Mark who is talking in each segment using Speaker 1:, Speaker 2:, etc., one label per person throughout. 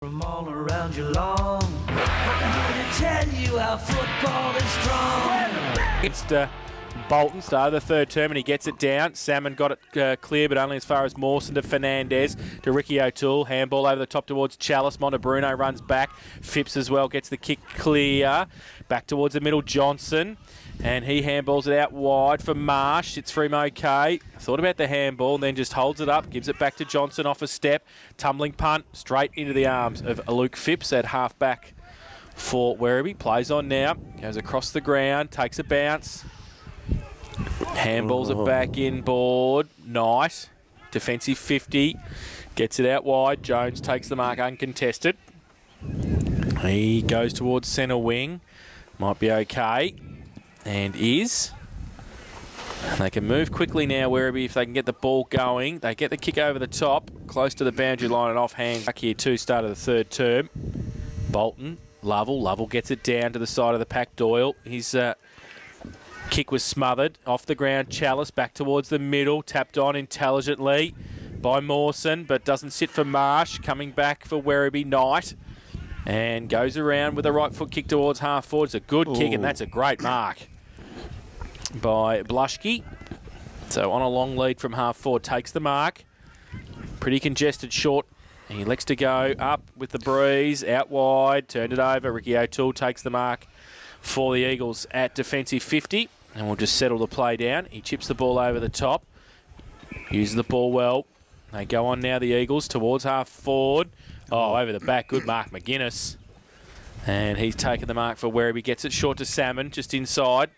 Speaker 1: From all around Geelong, I'm here to tell you how football is strong.
Speaker 2: It's Bolton, start of the third term, and he gets it down. Salmon got it clear, but only as far as Mawson to Fernandez, to Ricky O'Toole. Handball over the top towards Chalice. Montebruno runs back. Phipps as well gets the kick clear. Back towards the middle, Johnson. And he handballs it out wide for Marsh. It's for him okay. Thought about the handball and then just holds it up. Gives it back to Johnson off a step. Tumbling punt straight into the arms of Luke Phipps at half back for Werribee. Plays on now. Goes across the ground. Takes a bounce. Handballs it back in board. Knight. Defensive 50. Gets it out wide. Jones takes the mark uncontested. He goes towards centre wing. Might be okay. And is. They can move quickly now, Werribee, if they can get the ball going. They get the kick over the top, close to the boundary line and offhand. Back here too, start of the third term. Bolton, Lovell gets it down to the side of the pack. Doyle, his kick was smothered. Off the ground, Chalice back towards the middle, tapped on intelligently by Mawson, but doesn't sit for Marsh. Coming back for Werribee, Knight. And goes around with a right foot kick towards half forward. It's a good kick, and that's a great mark by Blushke. So on a long lead from half forward, takes the mark. Pretty congested short. He elects to go up with the breeze, out wide, turned it over. Ricky O'Toole takes the mark for the Eagles at defensive 50. And we'll just settle the play down. He chips the ball over the top. Uses the ball well. They go on now, the Eagles, towards half forward. Oh, over the back. Good mark, McGuinness. And he's taken the mark for Werribee. Gets it short to Salmon, just inside.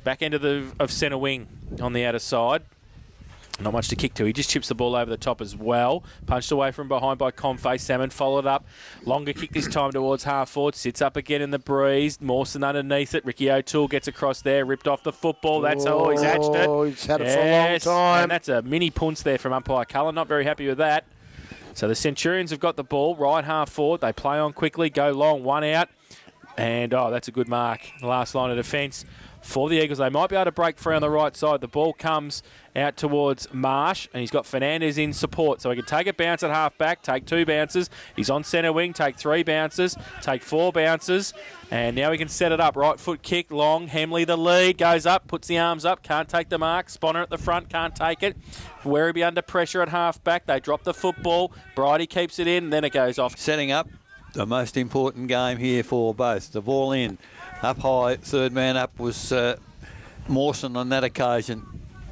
Speaker 2: Back end of centre wing on the outer side. Not much to kick to. He just chips the ball over the top as well. Punched away from behind by Confe. Salmon followed up. Longer kick this time towards half forward. Sits up again in the breeze. Mawson underneath it. Ricky O'Toole gets across there. Ripped off the football. That's he's hatched it.
Speaker 3: He's had it for a long time.
Speaker 2: And that's a mini punce there from umpire Cullen. Not very happy with that. So the Centurions have got the ball, right half forward. They play on quickly, go long, one out. And, that's a good mark. The last line of defence for the Eagles. They might be able to break free on the right side. The ball comes out towards Marsh, and he's got Fernandez in support. So he can take a bounce at half back, take 2 bounces. He's on centre wing, take 3 bounces, take 4 bounces. And now he can set it up. Right foot kick, long. Hemley the lead, goes up, puts the arms up, can't take the mark. Sponner at the front, can't take it. Werribee under pressure at half back. They drop the football. Bridie keeps it in, and then it goes off.
Speaker 4: Setting up the most important game here for both. The ball in. Up high, third man up was Mawson on that occasion.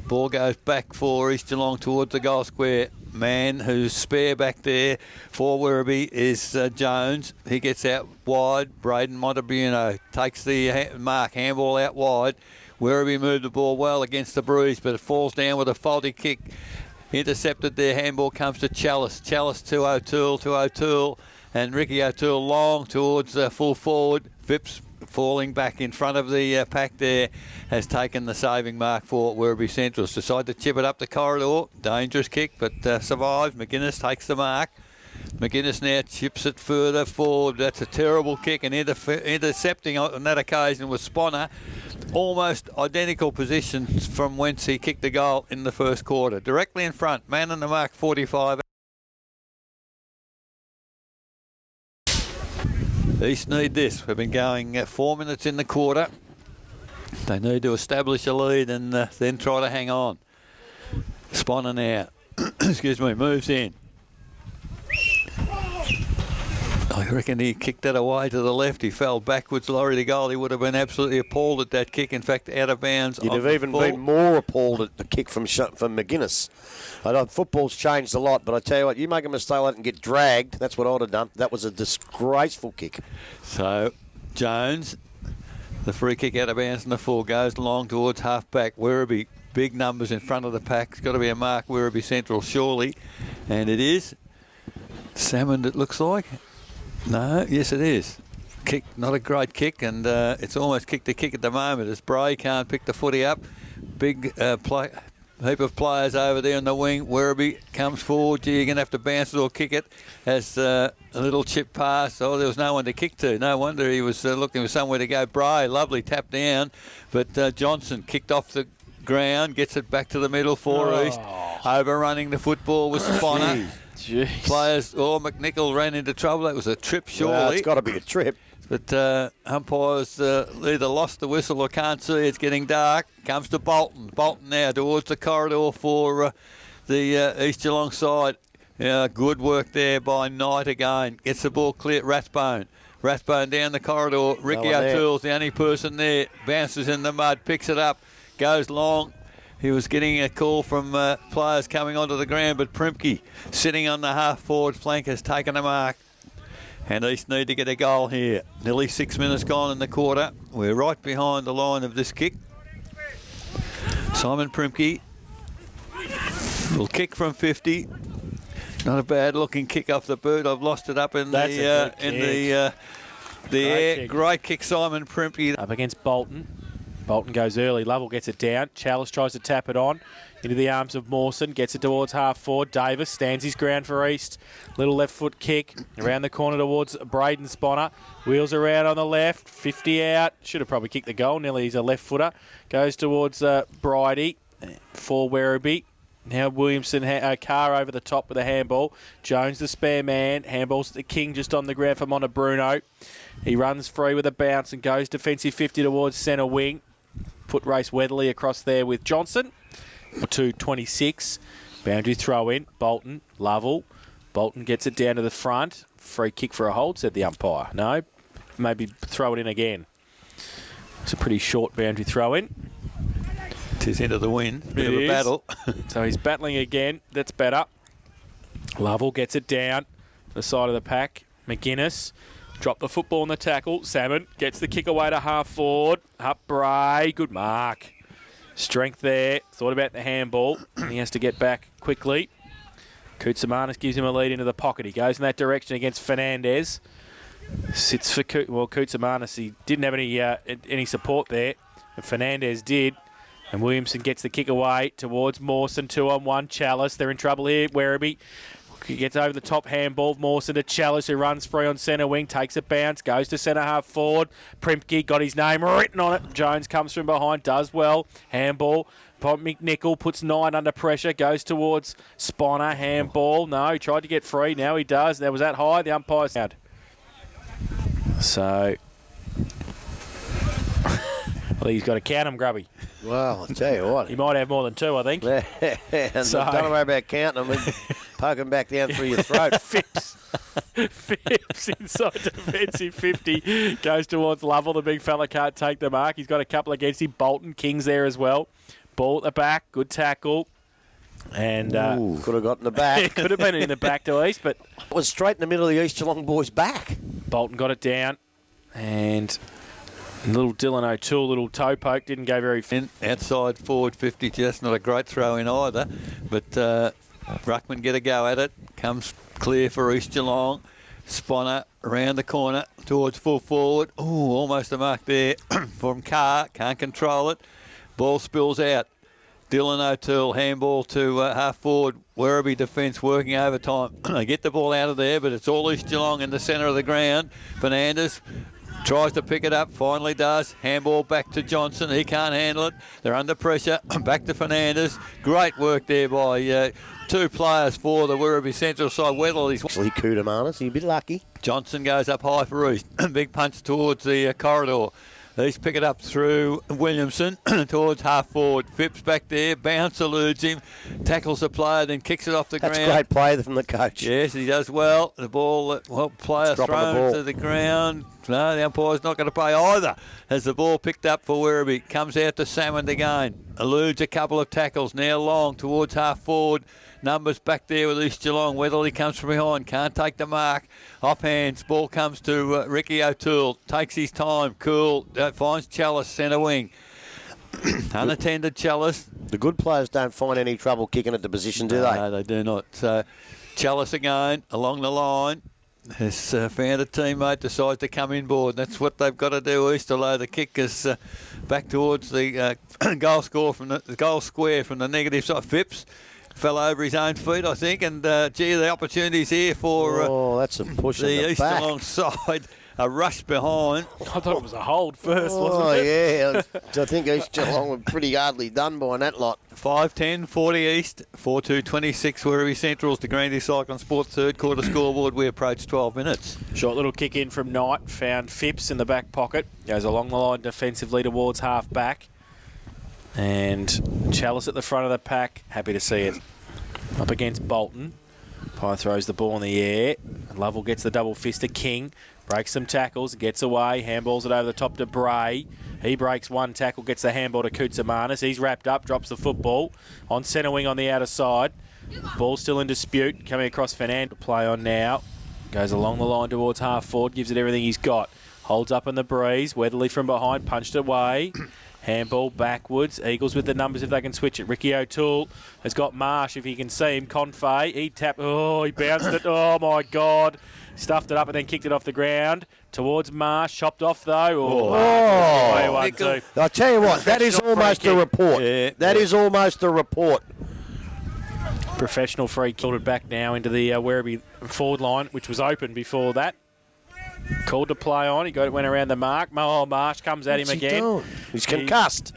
Speaker 4: Ball goes back for East Geelong towards the goal square. Man who's spare back there for Werribee is Jones. He gets out wide. Braden Montebruno takes the mark. Handball out wide. Werribee moved the ball well against the breeze, but it falls down with a faulty kick. Intercepted there. Handball comes to Chalice. Chalice to O'Toole. And Ricky O'Toole long towards full forward. Phipps falling back in front of the pack there has taken the saving mark for Werribee Centrals. Decide to chip it up the corridor. Dangerous kick, but survives. McGuinness takes the mark. McGuinness now chips it further forward. That's a terrible kick, and intercepting on that occasion was Sponner. Almost identical positions from whence he kicked the goal in the first quarter. Directly in front, man on the mark, 45. East need this. We've been going 4 minutes in the quarter. They need to establish a lead and then try to hang on. Sponner now, excuse me, moves in. I reckon he kicked that away to the left. He fell backwards, Laurie the goal. He would have been absolutely appalled at that kick. In fact, out of bounds.
Speaker 3: You'd have even been more appalled at the kick from McGuinness. I know football's changed a lot, but I tell you what, you make a mistake like that and get dragged, that's what I would have done. That was a disgraceful kick.
Speaker 4: So, Jones, the free kick out of bounds and the full goes long towards half-back. Werribee, big numbers in front of the pack. It's got to be a mark, Werribee Central, surely. And it is. Salmon, it looks like. No, yes it is. Kick, not a great kick, and it's almost kick to kick at the moment as Bray can't pick the footy up. Big heap of players over there on the wing. Werribee comes forward. You're going to have to bounce it or kick it. Has a little chip pass. Oh, there was no one to kick to. No wonder he was looking for somewhere to go. Bray, lovely tap down, but Johnson kicked off the ground, gets it back to the middle for East. Overrunning the football was Sponner.
Speaker 2: Jeez.
Speaker 4: Players, McNichol ran into trouble. That was a trip, surely.
Speaker 3: Well, it's got to be a trip.
Speaker 4: But umpires either lost the whistle or can't see. It's getting dark. Comes to Bolton. Bolton now towards the corridor for the East Geelong side. Good work there by Knight again. Gets the ball clear. Rathbone. Rathbone down the corridor. Ricky O'Toole's the only person there. Bounces in the mud. Picks it up. Goes long. He was getting a call from players coming onto the ground, but Primke, sitting on the half-forward flank, has taken a mark. And East need to get a goal here. Nearly 6 minutes gone in the quarter. We're right behind the line of this kick. Simon Primke will kick from 50. Not a bad-looking kick off the boot. I've lost it up in the air.
Speaker 2: Kick.
Speaker 4: Great kick, Simon Primke.
Speaker 2: Up against Bolton. Bolton goes early. Lovell gets it down. Chalice tries to tap it on into the arms of Mawson. Gets it towards half forward. Davis stands his ground for East. Little left foot kick around the corner towards Braden Sponner. Wheels around on the left. 50 out. Should have probably kicked the goal. Nearly he's a left footer. Goes towards Bridie for Werribee. Now Williamson, Carr over the top with a handball. Jones the spare man. Handball's the king just on the ground for Montebruno. He runs free with a bounce and goes defensive 50 towards centre wing. Put race Weatherly across there with Johnson. 2:26. Boundary throw in. Bolton. Lovell. Bolton gets it down to the front. Free kick for a hold, said the umpire. No, maybe throw it in again. It's a pretty short boundary throw in.
Speaker 4: Tis into the wind. Bit of a battle.
Speaker 2: So he's battling again. That's better. Lovell gets it down to the side of the pack. McGuinness. Drop the football in the tackle. Salmon gets the kick away to half forward. Up Bray. Good mark. Strength there. Thought about the handball. He has to get back quickly. Koutsamanis gives him a lead into the pocket. He goes in that direction against Fernandez. Sits for Koutsamanis. He didn't have any support there. And Fernandez did. And Williamson gets the kick away towards Mawson. 2-on-1. Chalice. They're in trouble here. Werribee. He gets over the top handball. Mawson to Chalice, who runs free on centre wing. Takes a bounce. Goes to centre half forward. Primke got his name written on it. Jones comes from behind. Does well. Handball. McNichol puts Knight under pressure. Goes towards Sponner. Handball. No, he tried to get free. Now he does. That was that high. The umpire's out. So... I think he's got to count him, Grubby.
Speaker 3: Well, I'll tell you what.
Speaker 2: He might have more than two, I think.
Speaker 3: And so, don't worry about counting them and poking back down through your throat.
Speaker 2: Phipps inside defensive 50. Goes towards Lovell. The big fella can't take the mark. He's got a couple against him. Bolton, King's there as well. Ball at the back. Good tackle. And
Speaker 3: could have got in the back.
Speaker 2: It could have been in the back to East, but
Speaker 3: it was straight in the middle of the East Geelong boys' back.
Speaker 2: Bolton got it down. And... little Dylan O'Toole, little toe poke, didn't go very
Speaker 4: in. Outside forward 50, just not a great throw in either. But Ruckman get a go at it. Comes clear for East Geelong. Sponner around the corner towards full forward. Oh, almost a mark there from Carr. Can't control it. Ball spills out. Dylan O'Toole, handball to half forward. Werribee defence working overtime. They get the ball out of there, but it's all East Geelong in the centre of the ground. Fernandez tries to pick it up, finally does. Handball back to Johnson. He can't handle it. They're under pressure. Back to Fernandez. Great work there by two players for the Werribee Central side. Weatherly's
Speaker 3: Actually, Koutsamanis, he's a bit lucky.
Speaker 4: Johnson goes up high for East. Big punch towards the corridor. East pick it up through Williamson towards half forward. Phipps back there. Bounce eludes him. Tackles the player, then kicks it off the ground.
Speaker 3: That's great play from the coach.
Speaker 4: Yes, he does well. The ball, player thrown to the ground. No, the umpire's not going to pay either. As the ball picked up for Werribee. Comes out to Salmon again. Eludes a couple of tackles. Now long towards half forward. Numbers back there with East Geelong. Weatherly comes from behind. Can't take the mark. Off hands. Ball comes to Ricky O'Toole. Takes his time. Cool. Finds Chalice centre wing. Unattended Chalice.
Speaker 3: The good players don't find any trouble kicking at the position, do they?
Speaker 4: No, they do not. So Chalice again along the line. Has found a teammate, decides to come inboard. That's what they've got to do, East, although the kick is back towards the goal square from the negative side. Phipps fell over his own feet, I think, and the opportunity's here for
Speaker 3: Oh, that's a push on
Speaker 4: the
Speaker 3: the
Speaker 4: East
Speaker 3: back.
Speaker 4: Geelong side. A rush behind.
Speaker 2: I thought it was a hold first,
Speaker 3: Oh,
Speaker 2: wasn't it?
Speaker 3: yeah. I think East Geelong were pretty hardly done by that lot.
Speaker 4: 5:10, 40 East, 4:2:26 Werribee Central's the Grandie Cyclone Sport third quarter scoreboard. We approach 12 minutes.
Speaker 2: Short little kick in from Knight. Found Phipps in the back pocket. Goes along the line defensively towards half back. And Chalice at the front of the pack. Happy to see it. Up against Bolton. Pye throws the ball in the air. Lovell gets the double fist to King. Breaks some tackles, gets away, handballs it over the top to Bray. He breaks one tackle, gets the handball to Koutsamanis. He's wrapped up, drops the football. On centre wing on the outer side. Ball still in dispute. Coming across Fernand to play on now. Goes along the line towards half forward, gives it everything he's got. Holds up in the breeze. Weatherly from behind, punched away. Handball backwards. Eagles with the numbers if they can switch it. Ricky O'Toole has got Marsh if he can see him. Confey, he tapped. Oh, he bounced it. Oh, my God. Stuffed it up and then kicked it off the ground. Towards Marsh. Chopped off, though. Oh,
Speaker 3: I tell you what, that is
Speaker 2: Professional
Speaker 3: almost
Speaker 2: free
Speaker 3: a
Speaker 2: kick.
Speaker 3: report.
Speaker 4: Yeah,
Speaker 3: That is almost a report.
Speaker 2: Professional free kick. Back now into the Werribee forward line, which was open before that. Called to play on. He went around the mark. Oh, Marsh comes at him again.
Speaker 3: He's concussed.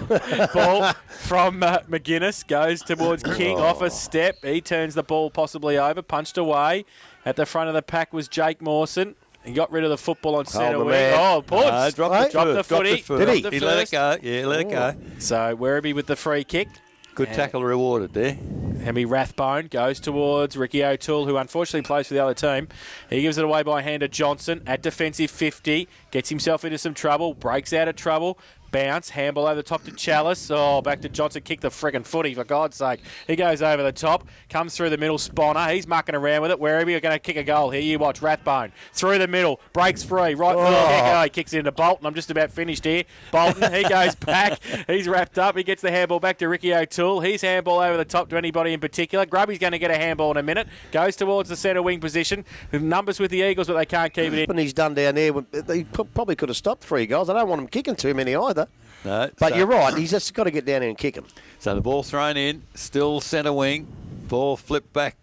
Speaker 2: Ball from McGuinness goes towards King off a step. He turns the ball possibly over, punched away. At the front of the pack was Jake Mawson. He got rid of the football on centre
Speaker 3: the
Speaker 2: wing.
Speaker 3: man.
Speaker 2: Oh, Poots.
Speaker 4: Dropped
Speaker 2: the footy.
Speaker 3: Did he?
Speaker 2: Dropped the
Speaker 4: He let it
Speaker 2: first.
Speaker 4: go. Yeah, let it go.
Speaker 2: So Werribee with the free kick.
Speaker 4: Good tackle rewarded there.
Speaker 2: Hemi Rathbone goes towards Ricky O'Toole, who unfortunately plays for the other team. He gives it away by hand to Johnson at defensive 50. Gets himself into some trouble. Breaks out of trouble. Bounce, handball over the top to Chalice. Oh, back to Johnson. Kick the friggin' footy, for God's sake. He goes over the top, comes through the middle. Sponner, he's mucking around with it. Werribee are going to kick a goal. Here you watch. Rathbone through the middle, breaks free. Right for the kick. Oh, he kicks it into Bolton. I'm just about finished here. Bolton, he goes back. He's wrapped up. He gets the handball back to Ricky O'Toole. His handball over the top to anybody in particular. Grubby's going to get a handball in a minute. Goes towards the centre wing position. Numbers with the Eagles, but they can't keep it in.
Speaker 3: And he's done down there. He probably could have stopped 3 goals. I don't want him kicking too many either.
Speaker 4: No,
Speaker 3: But
Speaker 4: so-
Speaker 3: you're right. He's just got to get down there and kick him.
Speaker 4: So the ball thrown in, still centre wing. Ball flipped back.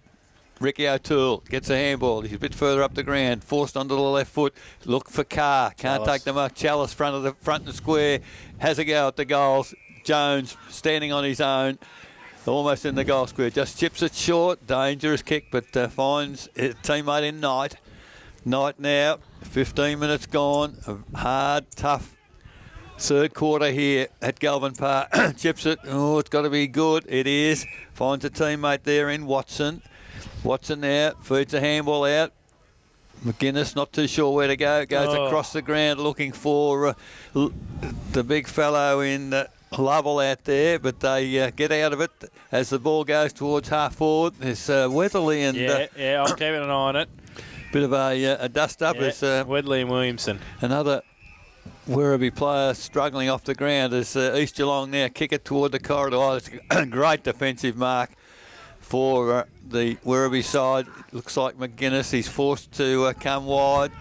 Speaker 4: Ricky O'Toole gets a handball. He's a bit further up the ground, forced onto the left foot. Look for Carr. Can't take the mark. Chalice front and the square. Has a go at the goals. Jones standing on his own. Almost in the goal square. Just chips it short. Dangerous kick, but finds a teammate in Knight. Knight now. 15 minutes gone. A hard, tough third quarter here at Galvin Park. Chips it. Oh, it's got to be good. It is. Finds a teammate there in Watson. Watson now feeds a handball out. McGuinness not too sure where to go. Goes across the ground looking for the big fellow in Lovell out there, but they get out of it as the ball goes towards half forward. There's Weatherly and
Speaker 2: Yeah, I'm keeping an eye on it.
Speaker 4: bit of a dust up.
Speaker 2: Yeah,
Speaker 4: As
Speaker 2: Wedley and Williamson.
Speaker 4: another Werribee player struggling off the ground as East Geelong now kick it toward the corridor. Oh, it's a great defensive mark for the Werribee side. Looks like McGuinness. He's forced to come wide.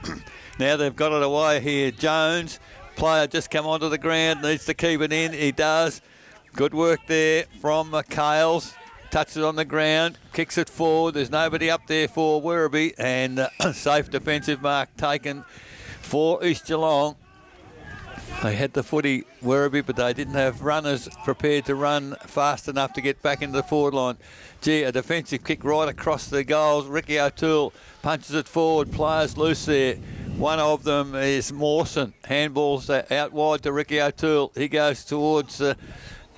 Speaker 4: Now they've got it away here. Jones, player just come onto the ground, needs to keep it in. He does. Good work there from Cales. Touches it on the ground, kicks it forward. There's nobody up there for Werribee, and safe defensive mark taken for East Geelong. They had the footy, Werribee, but they didn't have runners prepared to run fast enough to get back into the forward line. Gee, a defensive kick right across the goals. Ricky O'Toole punches it forward. Players loose there. One of them is Mawson. Handballs out wide to Ricky O'Toole. He goes towards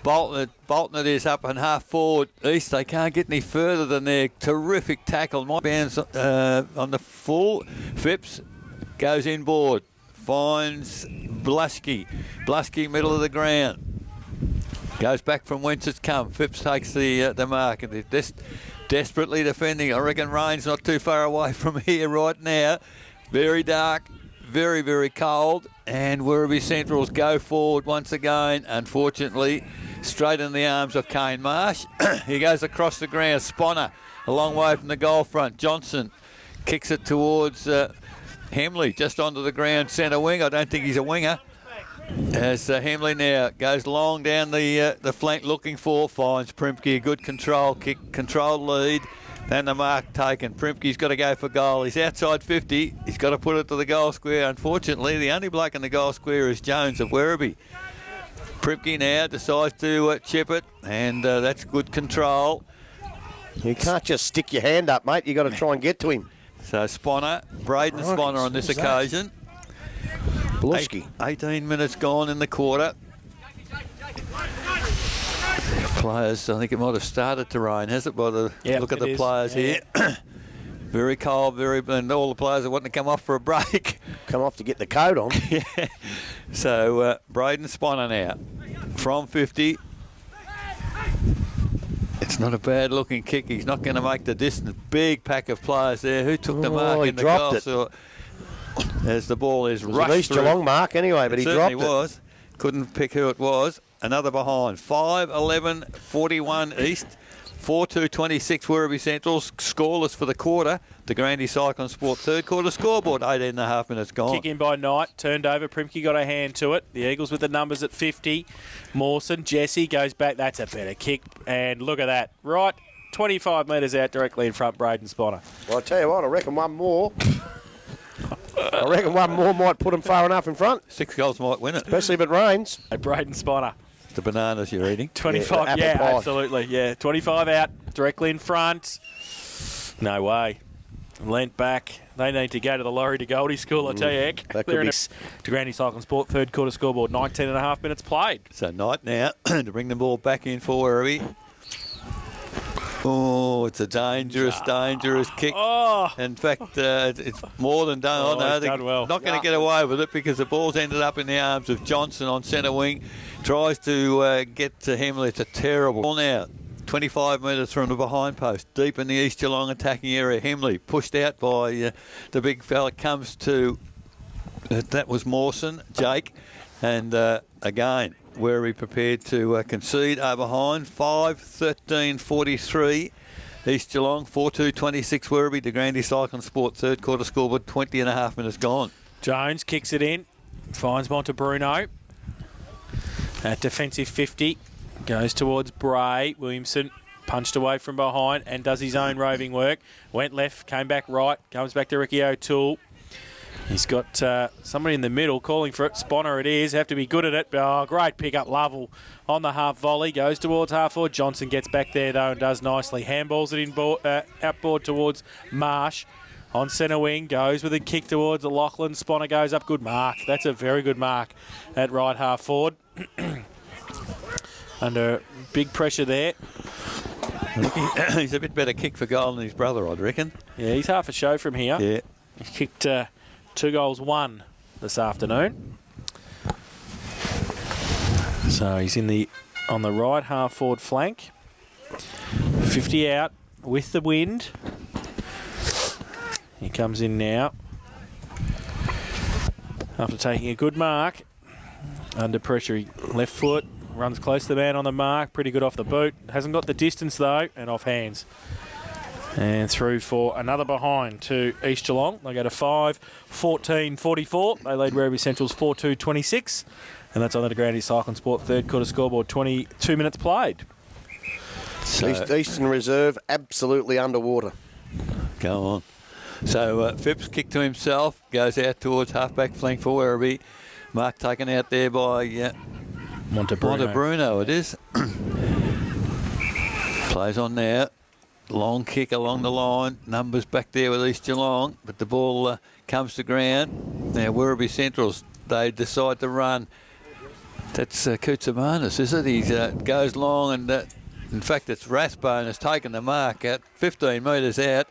Speaker 4: Bolton. Bolton it is up and half forward. East, they can't get any further than their terrific tackle. My bounce on the full. Phipps goes inboard. Finds Blusky. Blusky, middle of the ground. Goes back from whence it's come. Phipps takes the mark, and they're desperately defending. I reckon rain's not too far away from here right now. Very dark, very, very cold, and Werribee Centrals go forward once again. Unfortunately, straight in the arms of Kane Marsh. He goes across the ground. Sponner, a long way from the goal front. Johnson kicks it towards Hemley, just onto the ground, centre wing. I don't think he's a winger. As Hemley now goes long down the flank looking for, finds Primke, good control kick, controlled lead. And the mark taken. Primke's got to go for goal. He's outside 50. He's got to put it to the goal square. Unfortunately, the only bloke in the goal square is Jones of Werribee. Primke now decides to chip it, and that's good control.
Speaker 3: You can't just stick your hand up, mate. You got to try and get to him.
Speaker 4: So Sponner, Braden Sponner on this occasion.
Speaker 3: Bluski.
Speaker 4: 18 minutes gone in the quarter. Players, I think it might have started to rain, has it? By the look at the players here. Very cold, and all the players are wanting to come off for a break.
Speaker 3: Come off to get the coat on.
Speaker 4: Yeah. So Braden Sponner now from 50. It's not a bad looking kick. He's not going to make the distance. Big pack of players there. Who took the mark in the goal? So, as the ball is rushed
Speaker 3: East
Speaker 4: through.
Speaker 3: Geelong mark anyway, but he dropped it.
Speaker 4: Was. Couldn't pick who it was. Another behind. 5-11-41 East. 4-2-26 Werribee Central. Scoreless for the quarter. The Grandy Cyclone Sport third quarter scoreboard. 18.5 minutes gone.
Speaker 2: Kick in by Knight. Turned over. Primke got a hand to it. The Eagles with the numbers at 50. Mawson. Jesse goes back. That's a better kick. And look at that. Right. 25 metres out directly in front. Braden Sponner.
Speaker 3: Well, I'll tell you what. I reckon one more. Might put them far enough in front.
Speaker 4: 6 goals might win it.
Speaker 3: Especially if it rains.
Speaker 2: Braden Sponner.
Speaker 4: The bananas you're eating.
Speaker 2: 25,
Speaker 3: apple pie.
Speaker 2: Absolutely, yeah. 25 out, directly in front. No way. Lent back. They need to go to the Laurie de Goldie School, I tell you, heck.
Speaker 3: That
Speaker 2: They're
Speaker 3: could
Speaker 2: in
Speaker 3: be.
Speaker 2: to Grandy Cyclone Sport, third quarter scoreboard, 19.5 minutes played.
Speaker 4: So Knight now to bring the ball back in for Werribee. Oh, it's a dangerous kick.
Speaker 2: Oh.
Speaker 4: In fact, it's more than done.
Speaker 2: Oh,
Speaker 4: Oh, no,
Speaker 2: he's done well.
Speaker 4: Not going to get away with it because the ball's ended up in the arms of Johnson on centre wing. Tries to get to Hemley. It's a terrible ball now. 25 metres from the behind post, deep in the East Geelong attacking area. Hemley pushed out by the big fella. Comes to, that was Mawson, Jake. And again, Werribee prepared to concede behind. 5-13-43 East Geelong. 4-2-26 Werribee to Grandy Cyclone Sport. Third quarter scoreboard, 20.5 minutes gone.
Speaker 2: Jones kicks it in, finds Montebruno. At defensive 50, goes towards Bray. Williamson punched away from behind and does his own roving work. Went left, came back right, comes back to Ricky O'Toole. He's got somebody in the middle calling for it. Sponner it is. Have to be good at it. Oh, great pick up Lovell on the half volley. Goes towards half forward. Johnson gets back there though and does nicely. Handballs it in outboard towards Marsh. On centre wing, goes with a kick towards Lachlan. Sponner goes up. Good mark. That's a very good mark at right half forward. Under big pressure there.
Speaker 4: He's a bit better kick for goal than his brother, I'd reckon.
Speaker 2: Yeah, he's half a show from here.
Speaker 4: Yeah.
Speaker 2: He kicked 2 goals, 1 this afternoon. So he's on the right half forward flank. 50 out with the wind. He comes in now. After taking a good mark. Under pressure, he left foot. Runs close to the man on the mark. Pretty good off the boot. Hasn't got the distance though. And off hands. And through for another behind to East Geelong. They go to 5-14-44. They lead Werribee Central's 4-2-26. And that's on the Grandy Cyclone Sport third quarter scoreboard. 22 minutes played.
Speaker 4: So,
Speaker 3: Eastern Reserve absolutely underwater.
Speaker 4: Go on. So Phipps kick to himself. Goes out towards half-back flank for Werribee. Mark taken out there by Montebruno it is. Plays on now. Long kick along the line. Numbers back there with East Geelong. But the ball comes to ground. Now Werribee Centrals, they decide to run. That's Koutsamanis, is it? He goes long and in fact it's Rathbone has taken the mark at 15 metres out.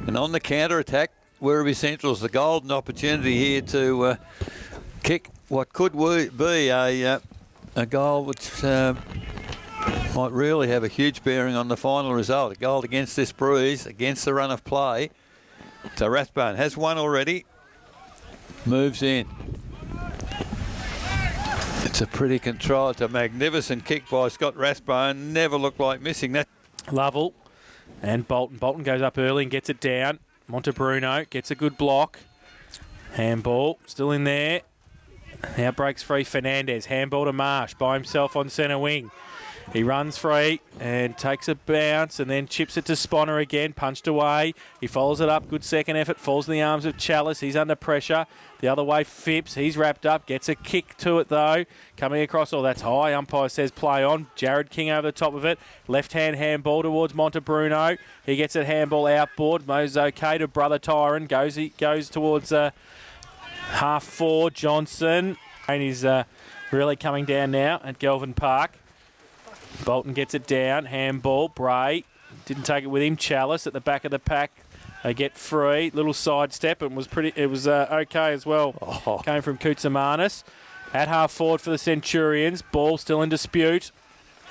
Speaker 4: And on the counter-attack, Werribee Central's the golden opportunity here to kick what could be a goal which might really have a huge bearing on the final result. A goal against this breeze, against the run of play. So Rathbone has one already. Moves in. It's a pretty control. It's a magnificent kick by Scott Rathbone. Never looked like missing that.
Speaker 2: Lovell and Bolton. Bolton goes up early and gets it down. Montebruno gets a good block. Handball still in there. Now breaks free Fernandez. Handball to Marsh by himself on centre wing. He runs free and takes a bounce and then chips it to Sponner again, punched away. He follows it up, good second effort, falls in the arms of Chalice. He's under pressure. The other way, Phipps. He's wrapped up, gets a kick to it though. Coming across, that's high. Umpire says play on. Jared King over the top of it. Left-hand handball towards Montebruno. He gets it handball outboard. Mo's okay to Brother Tyron. He goes towards half forward. Johnson. And he's really coming down now at Galvin Park. Bolton gets it down. Handball. Bray didn't take it with him. Chalice at the back of the pack. They get free. Little sidestep and it was okay as well. Came from Koutsamanis. At half forward for the Centurions. Ball still in dispute.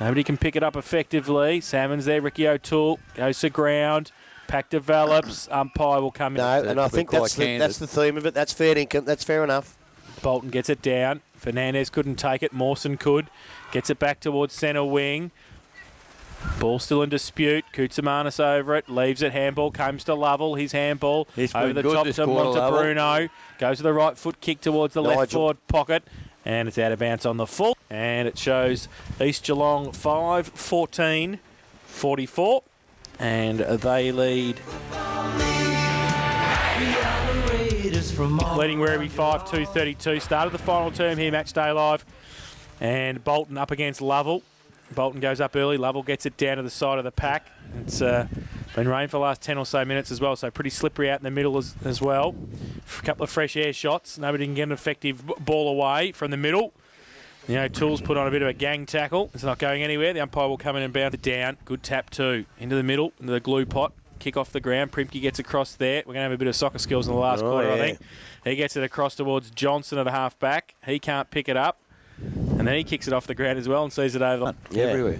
Speaker 2: Nobody can pick it up effectively. Salmon's there. Ricky O'Toole goes to ground. Pack develops. Umpire will come in.
Speaker 3: No, and I think that's the theme of it. That's fair income. That's fair enough.
Speaker 2: Bolton gets it down. Fernandez couldn't take it. Mawson could. Gets it back towards centre wing. Ball still in dispute. Koutsamanis over it. Leaves it. Handball. Comes to Lovell. His handball. Over the top to Montebruno. Goes to the right foot. Kick towards the left forward pocket. And it's out of bounds on the full. And it shows East Geelong 5-14-44. And they lead. Leading Werribee 5-2-32. Started the final term here, match day live. And Bolton up against Lovell. Bolton goes up early. Lovell gets it down to the side of the pack. It's been rain for the last 10 or so minutes as well, so pretty slippery out in the middle as well. A couple of fresh air shots. Nobody can get an effective ball away from the middle. Tools put on a bit of a gang tackle. It's not going anywhere. The umpire will come in and bounce it down. Good tap too. Into the middle, into the glue pot. Kick off the ground. Primke gets across there. We're going to have a bit of soccer skills in the last quarter, I think. He gets it across towards Johnson at the half back. He can't pick it up. And then he kicks it off the ground as well and sees it over.
Speaker 4: Everywhere.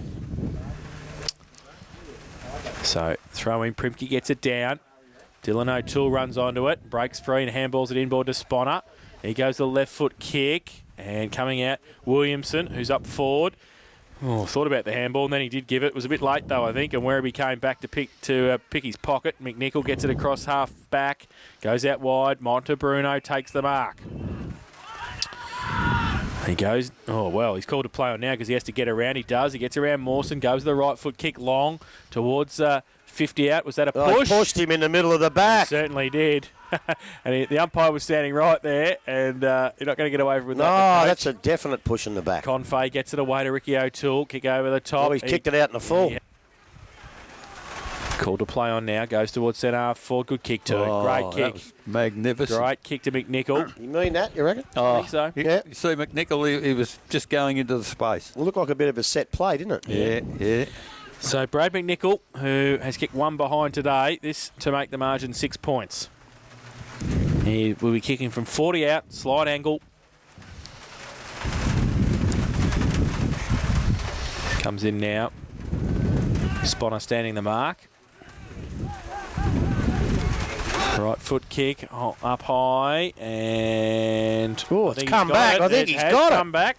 Speaker 2: So throw in. Primke gets it down. Dylan O'Toole runs onto it. Breaks free and handballs it inboard to Sponner. He goes to the left foot kick. And coming out, Williamson, who's up forward. Thought about the handball, and then he did give it. It was a bit late, though, I think, and Werribee came back to pick his pocket. McNichol gets it across half back, goes out wide. Montebruno takes the mark. He goes, he's called to play on now because he has to get around. He does. He gets around Mawson, goes to the right foot kick long towards 50 out. Was that a push?
Speaker 3: He pushed him in the middle of the back.
Speaker 2: He certainly did. And the umpire was standing right there, and you're not going to get away with that.
Speaker 3: No, that's a definite push in the back.
Speaker 2: Confay gets it away to Ricky O'Toole. Kick over the top.
Speaker 3: He's kicked it out in the full.
Speaker 2: Yeah. Called to play on now. Goes towards centre half forward. Good kick too. Great kick.
Speaker 4: Magnificent.
Speaker 2: Great kick to McNichol.
Speaker 3: You mean that, you reckon?
Speaker 2: I think so.
Speaker 3: Yeah.
Speaker 4: You see McNichol, he was just going into the space.
Speaker 3: It looked like a bit of a set play, didn't it?
Speaker 4: Yeah.
Speaker 2: So Brad McNichol, who has kicked one behind today, this to make the margin 6 points. He will be kicking from 40 out, slide angle. Comes in now. Sponner standing the mark. Right foot kick up high, and
Speaker 3: it's come back. I think he's got it.
Speaker 2: Come back,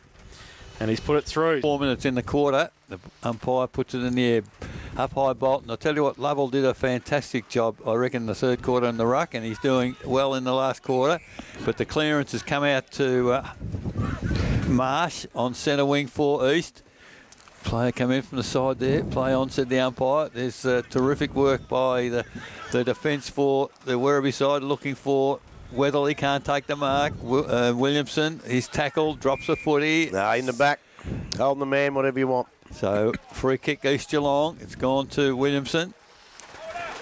Speaker 2: and he's put it through.
Speaker 4: 4 minutes in the quarter. The umpire puts it in the air. Up high Bolton. I'll tell you what, Lovell did a fantastic job, I reckon, in the third quarter in the ruck, and he's doing well in the last quarter. But the clearance has come out to Marsh on centre wing for East. Player come in from the side there. Play on, said the umpire. There's terrific work by the defence for the Werribee side, looking for Weatherly. Can't take the mark. Williamson, he's tackled, drops a footy.
Speaker 3: No, in the back. Holding the man, whatever you want.
Speaker 4: So, free kick East Geelong. It's gone to Williamson.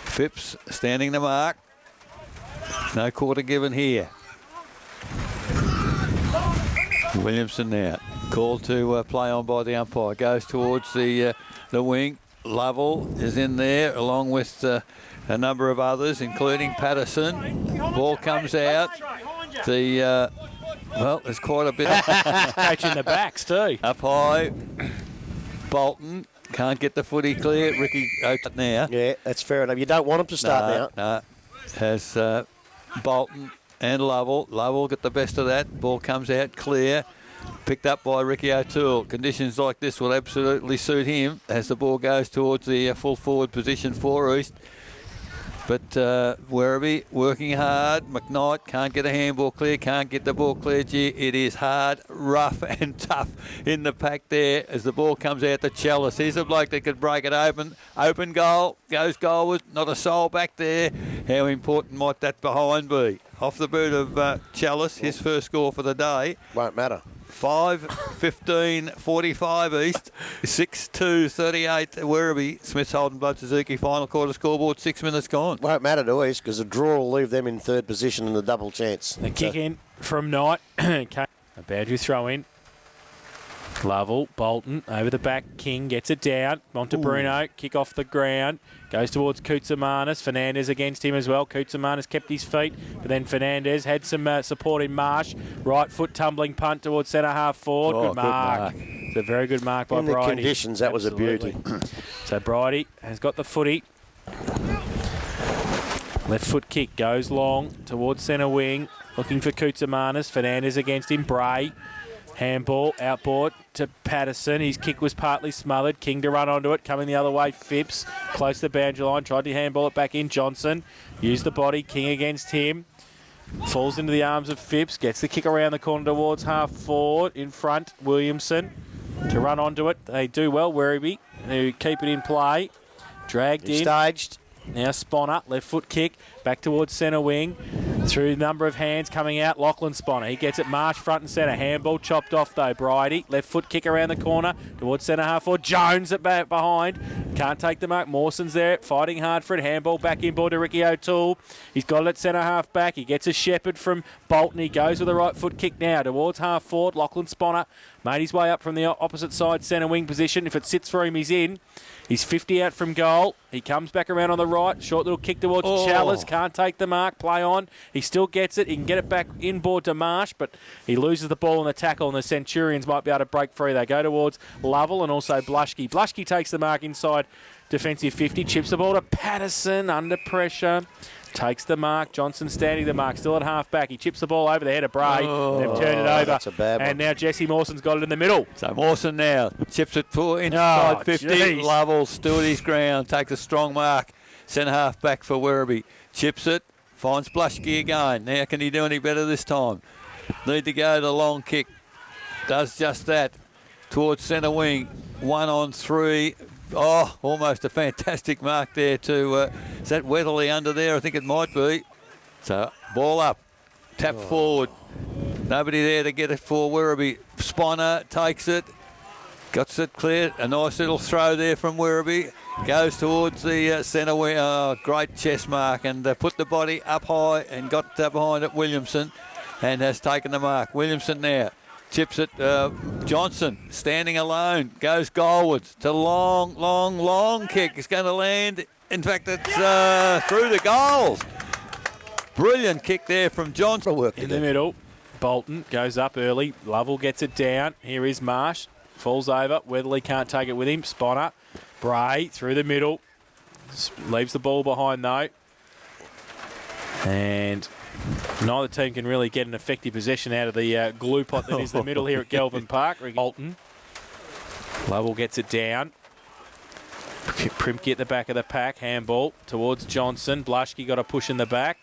Speaker 4: Phipps standing the mark. No quarter given here. Williamson now. Called to play on by the umpire. Goes towards the wing. Lovell is in there along with a number of others, including Patterson. Ball comes out. There's quite a bit of
Speaker 2: Catching the backs too.
Speaker 4: up high. Bolton can't get the footy clear. Ricky now.
Speaker 3: Yeah, that's fair enough. You don't want him to start now.
Speaker 4: No. Has Bolton and Lovell. Lovell get the best of that. Ball comes out clear. Picked up by Ricky O'Toole. Conditions like this will absolutely suit him as the ball goes towards the full forward position for East. But Werribee working hard. McKnight can't get a handball clear, can't get the ball cleared here. It is hard, rough and tough in the pack there as the ball comes out to Chalice. Here's a bloke that could break it open. Open goal, goes goalward, not a soul back there. How important might that behind be? Off the boot of Chalice, his first score for the day.
Speaker 3: Won't matter.
Speaker 4: 5-15-45 East, 6-2-38 Werribee. Smith's Holden Blood Suzuki final quarter scoreboard, 6 minutes gone.
Speaker 3: Won't matter to East because a draw will leave them in third position in the double chance.
Speaker 2: The kick in from Knight. A Badger throw in. Lovell, Bolton, over the back. King gets it down. Montebruno, kick off the ground. Goes towards Koutsamanis. Fernandez against him as well. Koutsamanis kept his feet, but then Fernandez had some support in Marsh. Right foot tumbling punt towards centre half forward. Good mark. It's a very good mark by
Speaker 3: in the
Speaker 2: Bridie.
Speaker 3: Conditions, that
Speaker 2: Absolutely.
Speaker 3: was a beauty.
Speaker 2: So Bridie has got the footy. Left foot kick goes long towards centre wing. Looking for Koutsamanis. Fernandez against him. Bray. Handball, outboard to Patterson. His kick was partly smothered. King to run onto it. Coming the other way, Phipps. Close to the boundary line. Tried to handball it back in. Johnson used the body. King against him. Falls into the arms of Phipps. Gets the kick around the corner towards half forward. In front, Williamson to run onto it. They do well, Werribee, who keep it in play. Dragged in.
Speaker 3: Staged.
Speaker 2: Now Sponner, left foot kick, back towards centre wing. Through a number of hands coming out, Lachlan Sponner. He gets it, Marsh front and centre. Handball chopped off though, Bridie. Left foot kick around the corner towards centre half forward. Jones at back behind. Can't take the mark. Mawson's there, fighting hard for it. Handball back inboard to Ricky O'Toole. He's got it at centre half back. He gets a shepherd from Bolton. He goes with the right foot kick now towards half forward. Lachlan Sponner made his way up from the opposite side centre wing position. If it sits for him, he's in. He's 50 out from goal. He comes back around on the right. Short little kick towards Chalice. Can't take the mark. Play on. He still gets it. He can get it back inboard to Marsh, but he loses the ball in the tackle, and the Centurions might be able to break free. They go towards Lovell and also Blushke. Blushke takes the mark inside defensive 50. Chips the ball to Patterson under pressure. Takes the mark. Johnson standing the mark. Still at half back. He chips the ball over the head of Bray. They've turned it over.
Speaker 3: That's a bad one.
Speaker 2: And now Jesse Mawson's got it in the middle.
Speaker 4: So Mawson now chips it for inside 50.
Speaker 2: Geez.
Speaker 4: Lovell still at his ground. Takes a strong mark. Centre half back for Werribee. Chips it. Finds Blushke again. Now can he do any better this time? Need to go the long kick. Does just that. Towards centre wing. 1 on 3. Oh, almost a fantastic mark there to, is that Weatherly under there? I think it might be. So, ball up, tap forward. Nobody there to get it for Werribee. Sponner takes it, gets it clear. A nice little throw there from Werribee. Goes towards the centre wing. Oh, great chest mark, and put the body up high and got behind it, Williamson, and has taken the mark. Williamson now. Chips it, Johnson standing alone, goes goalwards to long kick. It's going to land. In fact, it's through the goals. Brilliant kick there from Johnson.
Speaker 2: In the middle, Bolton goes up early. Lovell gets it down. Here is Marsh. Falls over. Weatherly can't take it with him. Sponner. Bray through the middle. Leaves the ball behind though. And neither team can really get an effective possession out of the glue pot that is the middle here at Galvin Park. Bolton. Lovell gets it down. Primke at the back of the pack. Handball towards Johnson. Blushke got a push in the back.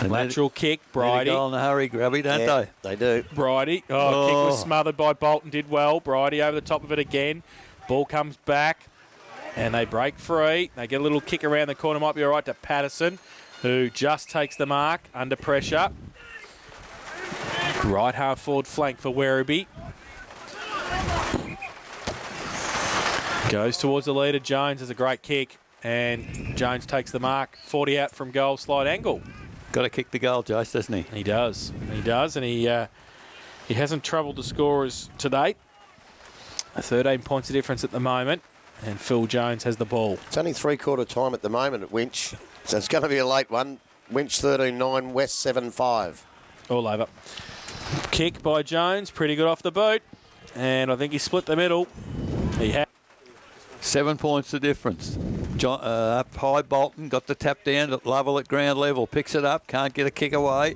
Speaker 2: Lateral kick. Bridie.
Speaker 4: Go in a hurry, Grubby, don't they?
Speaker 3: They do.
Speaker 2: Bridie. Kick was smothered by Bolton. Did well. Bridie over the top of it again. Ball comes back. And they break free. They get a little kick around the corner. Might be all right to Patterson, who just takes the mark under pressure. Right half forward flank for Werribee. Goes towards the leader. Jones has a great kick, and Jones takes the mark. 40 out from goal, slide angle.
Speaker 4: Got to kick the goal, Jace, doesn't he?
Speaker 2: He does. He does, and he hasn't troubled the scorers to date. 13 points of difference at the moment, and Phil Jones has the ball.
Speaker 3: It's only three-quarter time at the moment at Winch, so it's going to be a late one. Winch 13-9, West 7-5.
Speaker 2: All over. Kick by Jones, pretty good off the boot, and I think he split the middle. He had
Speaker 4: 7 points the difference. Up high, Bolton got the tap down at level at ground level. Picks it up, can't get a kick away.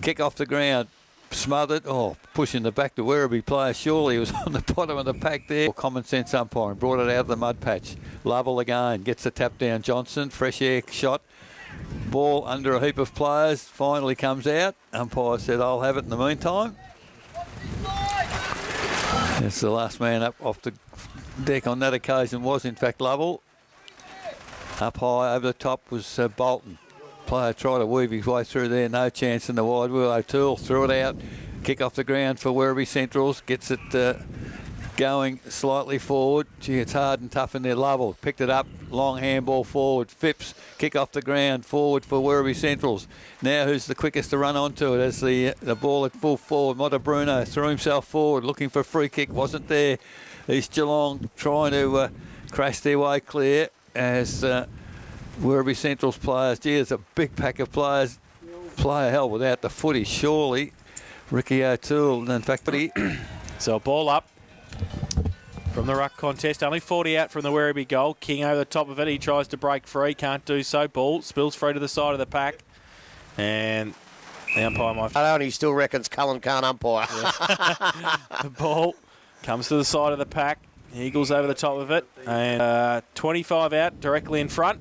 Speaker 4: Kick off the ground. smothered. Oh, pushing the back to Werribee player. Surely he was on the bottom of the pack there. Common sense umpiring. Brought it out of the mud patch. Lovell again. Gets the tap down. Johnson. Fresh air shot. Ball under a heap of players. Finally comes out. Umpire said, I'll have it in the meantime. It's the last man up off the deck on that occasion was, in fact, Lovell. Up high over the top was Bolton. Player tried to weave his way through there. No chance in the wide. Will O'Toole threw it out. Kick off the ground for Werribee Centrals. Gets it going slightly forward. Gee, it's hard and tough in there. Lovell picked it up. Long handball forward. Phipps kick off the ground forward for Werribee Centrals. Now who's the quickest to run onto it as the ball at full forward. Bruno threw himself forward looking for a free kick. Wasn't there. East Geelong trying to crash their way clear as Werribee Central's players. Gee, there's a big pack of players. Player hell without the footy, surely. Ricky O'Toole, in fact, but he...
Speaker 2: So a ball up from the ruck contest. Only 40 out from the Werribee goal. King over the top of it. He tries to break free. Can't do so. Ball spills through to the side of the pack. And the umpire might...
Speaker 3: I know, and he still reckons Cullen can't umpire.
Speaker 2: The ball comes to the side of the pack. Eagles over the top of it. And 25 out directly in front.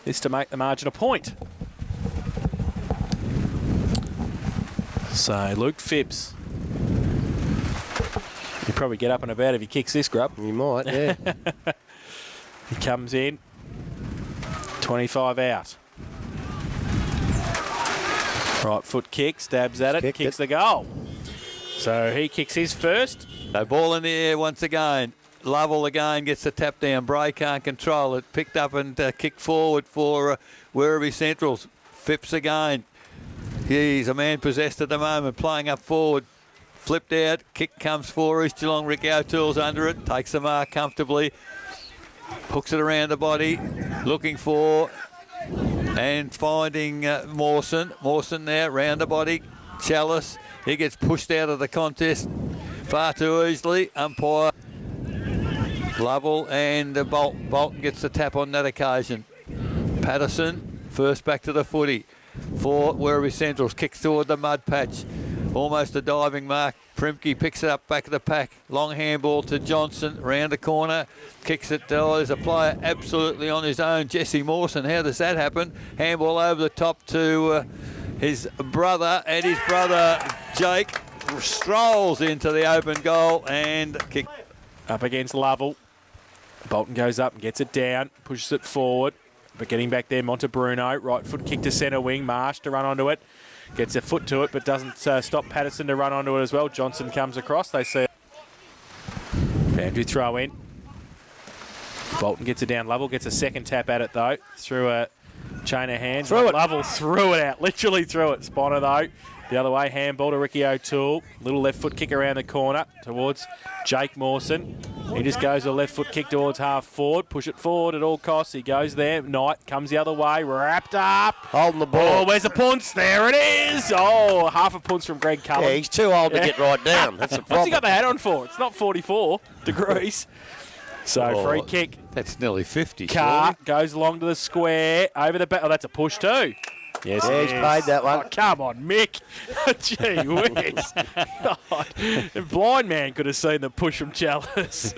Speaker 2: This to make the margin a point. So Luke Phipps. He'll probably get up and about if he kicks this grub.
Speaker 3: He might, yeah.
Speaker 2: He comes in. 25 out. Right foot kick, stabs at it, kicks the goal. So he kicks his first.
Speaker 4: So ball in the air once again. Lovell again gets the tap down. Bray can't control it. Picked up and kicked forward for Werribee Centrals. Phipps again. He's a man possessed at the moment, playing up forward. Flipped out. Kick comes for East Geelong. Rick O'Toole's under it. Takes the mark comfortably. Hooks it around the body. Looking for and finding Mawson. Mawson there, round the body. Chalice. He gets pushed out of the contest far too easily. Umpire Lovell and Bolton. Bolton gets the tap on that occasion. Patterson first back to the footy for Werribee Centrals. Kicks toward the mud patch. Almost a diving mark. Primke picks it up back of the pack. Long handball to Johnson. Round the corner. Kicks it. Oh, there's a player absolutely on his own. Jesse Mawson. How does that happen? Handball over the top to his brother. And his brother, Jake, strolls into the open goal and kick.
Speaker 2: Up against Lovell. Bolton goes up and gets it down. Pushes it forward. But getting back there, Bruno. Right foot kick to centre wing. Marsh to run onto it. Gets a foot to it, but doesn't stop Patterson to run onto it as well. Johnson comes across. They see boundary throw in. Bolton gets it down. Lovell gets a second tap at it, though, through a chain of hands. Lovell threw it out. Literally threw it. Spinner, though. The other way, handball to Ricky O'Toole. Little left foot kick around the corner towards Jake Mawson. He just goes a left foot kick towards half forward. Push it forward at all costs. He goes there. Knight comes the other way. Wrapped up.
Speaker 3: Holding the ball.
Speaker 2: Oh, where's the punch? There it is. Oh, half a punch from Greg Cullen.
Speaker 3: Yeah, he's too old to get right down. That's the problem.
Speaker 2: What's he got the hat on for? It's not 44 degrees. So free kick.
Speaker 4: That's nearly 50.
Speaker 2: Carr goes along to the square. Over the back. Oh, that's a push too. Yes,
Speaker 3: yeah, he's paid that one.
Speaker 2: Oh, come on, Mick. Gee whiz. God. The blind man could have seen the push from Chalice.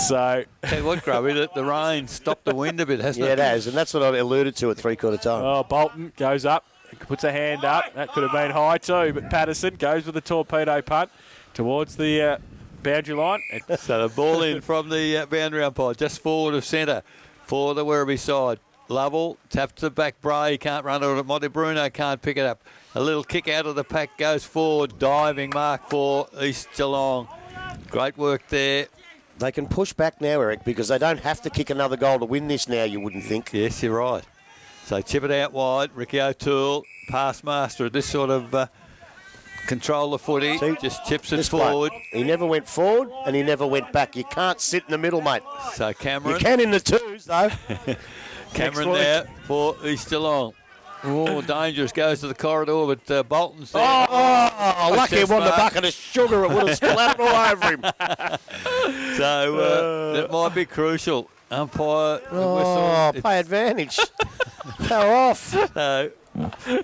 Speaker 2: So.
Speaker 4: Hey, what, Grubby? The rain stopped the wind a bit, hasn't it?
Speaker 3: Yeah, it has, and that's what I alluded to at three-quarter time.
Speaker 2: Oh, Bolton goes up. Puts a hand up. That could have been high too, but Patterson goes with the torpedo punt towards the boundary line.
Speaker 4: So the ball in from the boundary umpire, just forward of centre for the Werribee side. Lovell taps the back. Bray can't run it. Bruno can't pick it up. A little kick out of the pack goes forward. Diving mark for East Geelong. Great work there.
Speaker 3: They can push back now, Eric, because they don't have to kick another goal to win this now, you wouldn't think.
Speaker 4: Yes, you're right. So chip it out wide. Ricky O'Toole, pass master at this sort of control the footy.
Speaker 3: See,
Speaker 4: just chips it forward.
Speaker 3: He never went forward and he never went back. You can't sit in the middle, mate.
Speaker 4: So Cameron.
Speaker 3: You can in the twos, though.
Speaker 4: Cameron there for East Geelong. Oh, dangerous. Goes to the corridor, but Bolton's there.
Speaker 3: Oh, lucky he won the bucket of sugar. It would have splattered all over him.
Speaker 4: So that might be crucial. Umpire.
Speaker 3: Oh, play advantage. Go off.
Speaker 4: So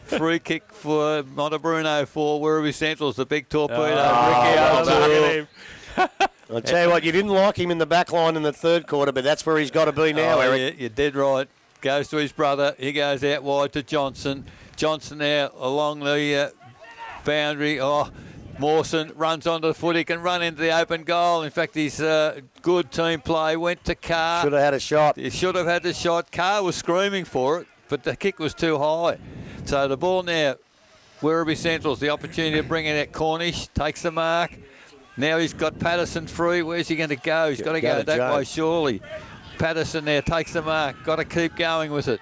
Speaker 4: Free kick for Montebruno for Werribee Central's the big torpedo. Ricky
Speaker 2: well done
Speaker 4: O'Toole.
Speaker 2: at him.
Speaker 3: I'll tell you what, you didn't like him in the back line in the third quarter, but that's where he's got to be now, Eric.
Speaker 4: Yeah, you're dead right. Goes to his brother. He goes out wide to Johnson. Johnson now along the boundary. Oh, Mawson runs onto the foot. He can run into the open goal. In fact, his good team play went to Carr.
Speaker 3: Should have had a shot.
Speaker 4: He should have had the shot. Carr was screaming for it, but the kick was too high. So the ball now, Werribee Central's the opportunity to bring in at Cornish. Takes the mark. Now he's got Patterson free. Where's he going to go? He's got to go that way, surely. Patterson there takes the mark. Got to keep going with it.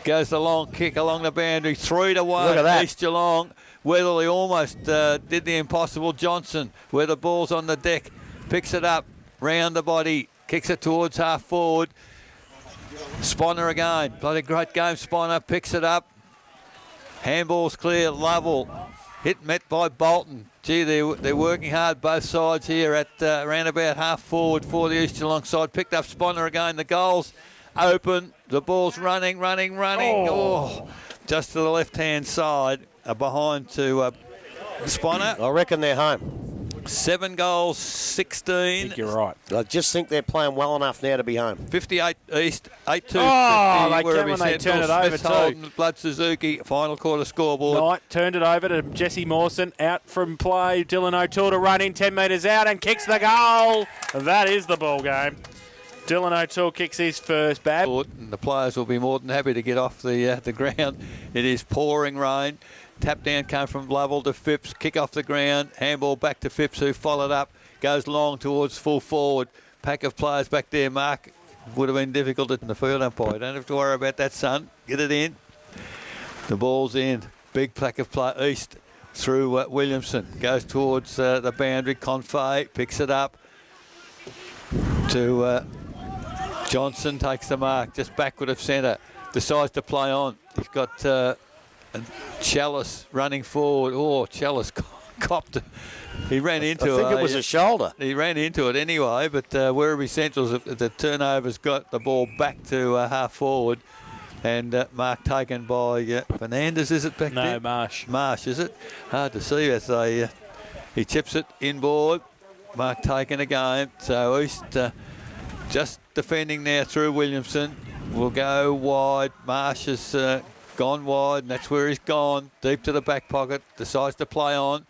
Speaker 4: Goes the long kick along the boundary. 3-1.
Speaker 3: Look at that.
Speaker 4: East Geelong. Weatherly almost did the impossible. Johnson, where the ball's on the deck, picks it up, round the body, kicks it towards half forward. Sponner again. Bloody great game. Sponner picks it up. Handball's clear. Lovell. Met by Bolton. Gee, they're working hard both sides here at around about half forward for the East Geelong side. Picked up Sponner again. The goal's open. The ball's running. Oh, just to the left-hand side, behind to Sponner.
Speaker 3: I reckon they're home.
Speaker 4: 7 goals, 16.
Speaker 2: I think you're right.
Speaker 3: I just think they're playing well enough now to be home.
Speaker 4: 58 East, 8-2.
Speaker 2: Oh,
Speaker 4: 50,
Speaker 2: they can when they turn it over too.
Speaker 4: Blood Suzuki, final quarter scoreboard.
Speaker 2: Knight turned it over to Jesse Mawson, out from play. Dylan O'Toole to run in 10 metres out and kicks the goal. That is the ball game. Dylan O'Toole kicks his first bad.
Speaker 4: And the players will be more than happy to get off the ground. It is pouring rain. Tap down came from Lovell to Phipps. Kick off the ground. Handball back to Phipps, who followed up. Goes long towards full forward. Pack of players back there. Mark would have been difficult in the field umpire. Don't have to worry about that, son. Get it in. The ball's in. Big pack of play east through Williamson. Goes towards the boundary. Confay picks it up to Johnson. Takes the mark. Just backward of centre. Decides to play on. He's got Chalice running forward. Oh, Chalice copped. He ran into it.
Speaker 3: I think it was a shoulder.
Speaker 4: He ran into it anyway, but Werribee Central's the turnover's got the ball back to half forward, and mark taken by Fernandez. Is it back there?
Speaker 2: No, Marsh.
Speaker 4: Marsh, is it? Hard to see as they he chips it inboard. Mark taken again. So East just defending now through Williamson. Will go wide. Marsh has gone wide, and that's where he's gone. Deep to the back pocket. Decides to play on.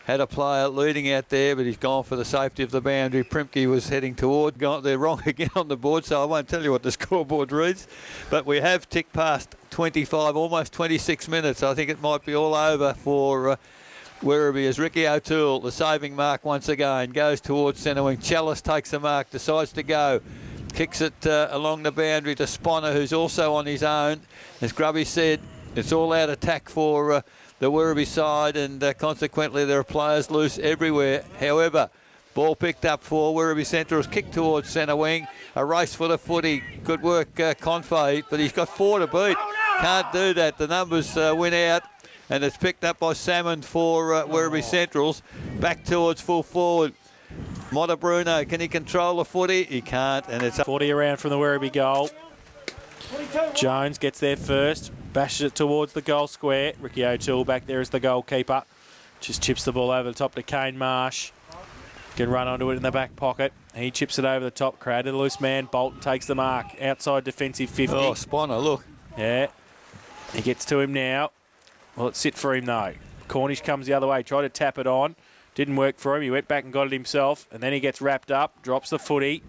Speaker 4: Had a player leading out there, but he's gone for the safety of the boundary. Primke was heading toward. They're wrong again on the board, so I won't tell you what the scoreboard reads. But we have ticked past 25, almost 26 minutes. I think it might be all over for Werribee as Ricky O'Toole, the saving mark once again, goes towards centre wing. Chalice takes the mark, decides to go. Kicks it along the boundary to Sponner, who's also on his own. As Grubby said, it's all out attack for the Werribee side, and consequently there are players loose everywhere. However, ball picked up for Werribee Central's kick towards centre wing. A race for the footy. Good work, Confay, but he's got 4 to beat. Can't do that. The numbers went out, and it's picked up by Salmon for Werribee Central's. Back towards full forward. Montebruno, can he control the footy? He can't, and it's
Speaker 2: 40 around from the Werribee goal. Jones gets there first, bashes it towards the goal square. Ricky O'Toole back there as the goalkeeper. Just chips the ball over the top to Kane Marsh. Can run onto it in the back pocket. He chips it over the top, created a loose man. Bolton takes the mark. Outside defensive 50.
Speaker 4: Oh, Sponner, look.
Speaker 2: Yeah. He gets to him now. Well, it's sit for him though. Cornish comes the other way, tried to tap it on. Didn't work for him. He went back and got it himself, and then he gets wrapped up, drops the footy.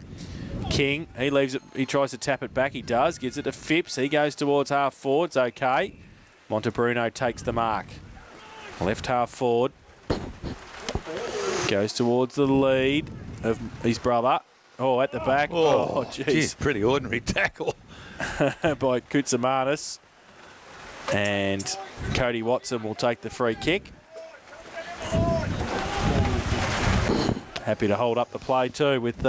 Speaker 2: King, he leaves it. He tries to tap it back. He does. Gives it to Phipps. He goes towards half forward. It's okay. Montebruno takes the mark. Left half forward. Goes towards the lead of his brother. Oh, at the back. Oh, jeez.
Speaker 4: Pretty ordinary tackle.
Speaker 2: By Koutsamanis. And Cody Watson will take the free kick. Happy to hold up the play too with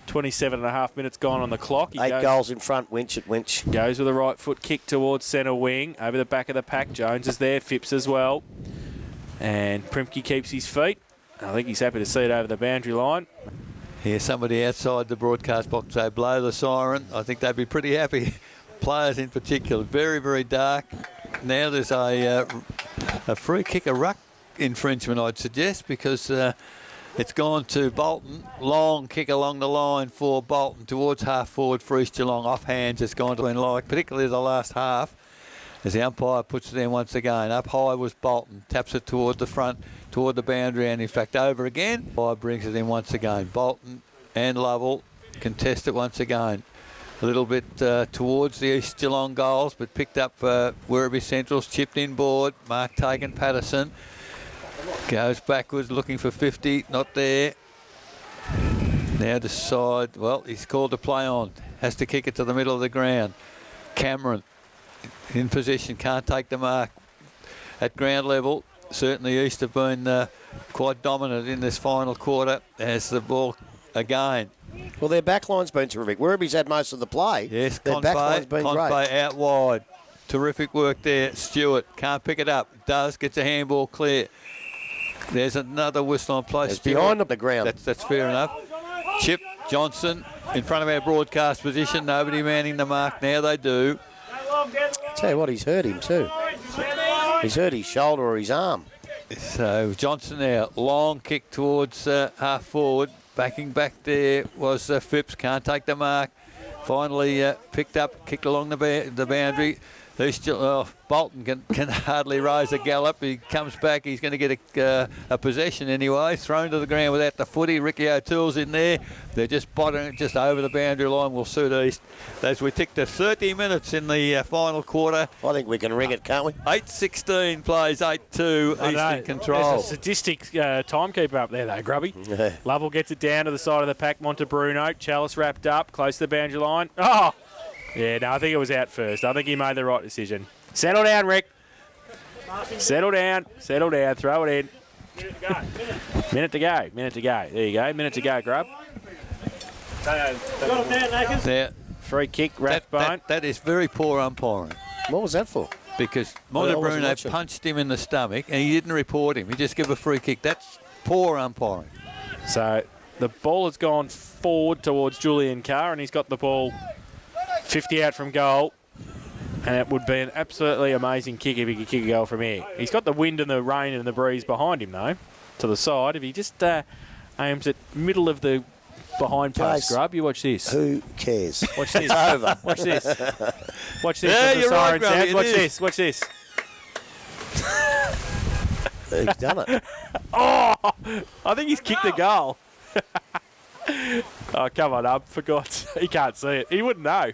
Speaker 2: 27 and a half minutes gone on the clock. He
Speaker 3: 8 goals in front, Winch at Winch.
Speaker 2: Goes with a right foot kick towards centre wing. Over the back of the pack. Jones is there. Phipps as well. And Primke keeps his feet. I think he's happy to see it over the boundary line.
Speaker 4: Here's somebody outside the broadcast box. They blow the siren. I think they'd be pretty happy. Players in particular. Very, very dark. now there's a free kick, a ruck infringement, I'd suggest, because it's gone to Bolton. Long kick along the line for Bolton towards half forward for East Geelong. Off hands, it's gone to like, particularly the last half, as the umpire puts it in once again. Up high was Bolton, taps it toward the front, toward the boundary, and in fact over again. Umpire brings it in once again. Bolton and Lovell contest it once again. A little bit towards the East Geelong goals, but picked up Werribee Central's chipped in board. Mark taken Patterson. Goes backwards looking for 50, not there. Now decide, well, he's called to play on. Has to kick it to the middle of the ground. Cameron in position, can't take the mark at ground level. Certainly East have been quite dominant in this final quarter as the ball again.
Speaker 3: Well, their backline's been terrific. Werribee's had most of the play.
Speaker 4: Yes,
Speaker 3: their backline's been great.
Speaker 4: out wide. Terrific work there. Stewart can't pick it up. Does, gets a handball clear. There's another whistle on play.
Speaker 3: It's behind the ground.
Speaker 4: That's fair enough. Chip Johnson in front of our broadcast position. Nobody manning the mark. Now they do.
Speaker 3: Tell you what, he's hurt him too. He's hurt his shoulder or his arm.
Speaker 4: So Johnson now. Long kick towards half forward. Backing back there was Phipps. Can't take the mark. Finally picked up, kicked along the boundary. Bolton can hardly rise a gallop. He comes back. He's going to get a possession anyway. Thrown to the ground without the footy. Ricky O'Toole's in there. They're just bottoming it just over the boundary line. Will suit East as we tick to 30 minutes in the final quarter.
Speaker 3: I think we can ring it, can't we?
Speaker 4: 8:16 plays 8-2. East in control.
Speaker 2: There's a sadistic timekeeper up there, though, Grubby.
Speaker 3: Yeah.
Speaker 2: Lovell gets it down to the side of the pack. Montebruno. Chalice wrapped up, close to the boundary line. Oh! Yeah, no, I think it was out first. I think he made the right decision. Settle down, Rick. Settle down. Settle down. Throw it in. Minute to go. Minute to go. There you go. Minute to go, Grub.
Speaker 4: There.
Speaker 2: Free kick, Rathbone.
Speaker 4: That is very poor umpiring.
Speaker 3: What was that for?
Speaker 4: Because
Speaker 3: I wasn't
Speaker 4: Montebruno
Speaker 3: watching.
Speaker 4: punched him in the stomach and he didn't report him. He just gave a free kick. That's poor umpiring.
Speaker 2: So the ball has gone forward towards Julian Carr, and he's got the ball 50 out from goal, and it would be an absolutely amazing kick if he could kick a goal from here. He's got the wind and the rain and the breeze behind him, though, to the side. If he just aims at middle of the behind post, Grub, you watch this.
Speaker 3: Who cares?
Speaker 2: Watch this.
Speaker 3: It's over.
Speaker 2: Watch this. Watch this.
Speaker 4: Yeah,
Speaker 2: as the
Speaker 4: you're right,
Speaker 2: siren
Speaker 4: Grubby,
Speaker 2: sounds.
Speaker 4: it
Speaker 2: Watch
Speaker 4: is.
Speaker 2: this. Watch this.
Speaker 3: He's done it.
Speaker 2: Oh, I think he's kicked the goal. Oh, come on up. For God's sake. He can't see it. He wouldn't know.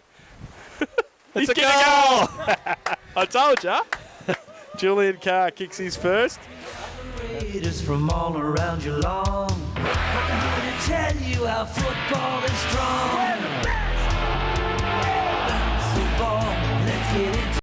Speaker 2: He's
Speaker 4: a
Speaker 2: kicked a goal. I told you. Julian Carr kicks his first.
Speaker 1: Raiders from all around Geelong. I'm here to tell you how football is strong. Football, let's get into